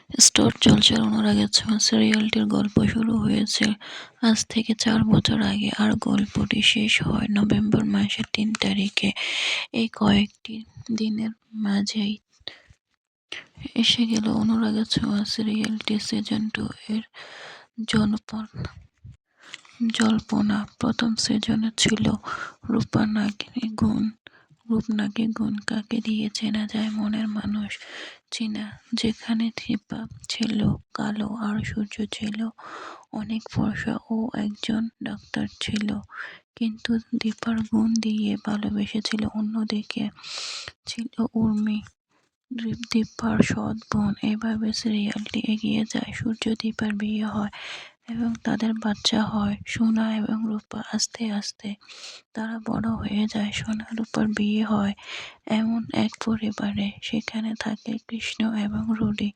Star জলসার অনুরাগের ছোঁয়া সিরিয়ালটির গল্প শুরু হয়েছে আজ থেকে 4 বছর আগে, আর গল্পটি শেষ হয় নভেম্বর মাসের 3 তারিখে। এই কয়েকটি দিনের মাঝেই এসে গেল অনুরাগের ছোঁয়া সিরিয়ালটি সিজন 2 এর জল্পনা। প্রথম সিজনে ছিল রূপনাকি গুণ কাকে দিয়ে চেনা যায় মনের মানুষ। চীনা, যেখানে দীপা ছিল কালো আর সূর্য ছিল অনেক ফর্সা ও একজন ডাক্তার ছিল, কিন্তু দীপার গুণ দিয়ে ভালোবেসেছিল। অন্যদিকে ছিল উর্মি, দীপার সৎ বোন। এভাবে সিরিয়ালটি এগিয়ে যায়। সূর্য দীপার বিয়ে হয় এবং তাদের বাচ্চা হয় সোনা এবং রূপা। আস্তে আস্তে তারা বড় হয়ে যায়। সোনা রূপার বিয়ে হয় এমন এক পরিবারে, সেখানে থাকে কৃষ্ণ এবং রুডি,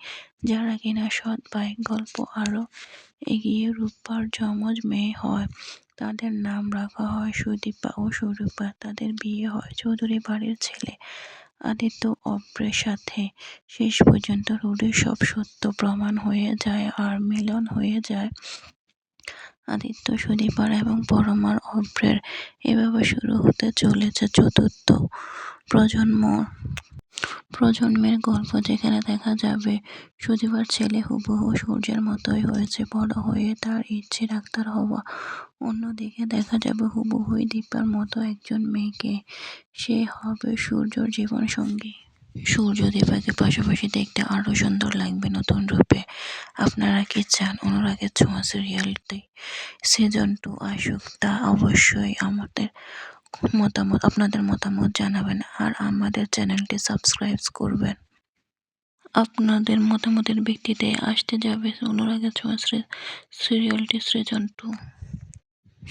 যারা কিনা সৎ ভাই। গল্প আরো এগিয়ে রূপার যমজ মেয়ে হয়, তাদের নাম রাখা হয় সুদীপা ও স্বরূপা। তাদের বিয়ে হয় চৌধুরী বাড়ির ছেলে আদিত্য অভ্রের সাথে। শেষ পর্যন্ত রুডির সব সত্য প্রমাণ হয়ে যায় আর মিলন হয়ে যায় আদিত্য, সুদীপার এবং পরমার অভ্রের। এভাবে শুরু হতে চলেছে চতুর্থ প্রজন্মের গল্প, যেখানে দেখা যাবে সুদীপার ছেলে হুবহু সূর্যের মতোই হয়েছে বড় হয়ে, তার ইচ্ছে ডাক্তার হওয়া। অন্যদিকে দেখা যাবে হুবহুই দীপার মতো একজন মেয়েকে, সে হবে সূর্যর জীবন সঙ্গী। সূর্য দীপাকে পাশাপাশি দেখতে আরো সুন্দর লাগবে নতুন রূপে। আপনারা কি চান অনুরাগের ছোঁয়া সিরিয়ালটি সিজন 2 আসুক? তা অবশ্যই আপনাদের মতামত জানাবেন আর আমাদের চ্যানেলটি সাবস্ক্রাইব করবেন। আপনাদের মতামতের ভিত্তিতে আসতে যাবে অনুরাগের ছোঁয়া সিরিয়ালটি সিজন 2।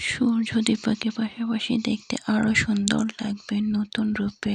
সূর্য দীপাকে পাশাপাশি দেখতে আরো সুন্দর লাগবে নতুন রূপে।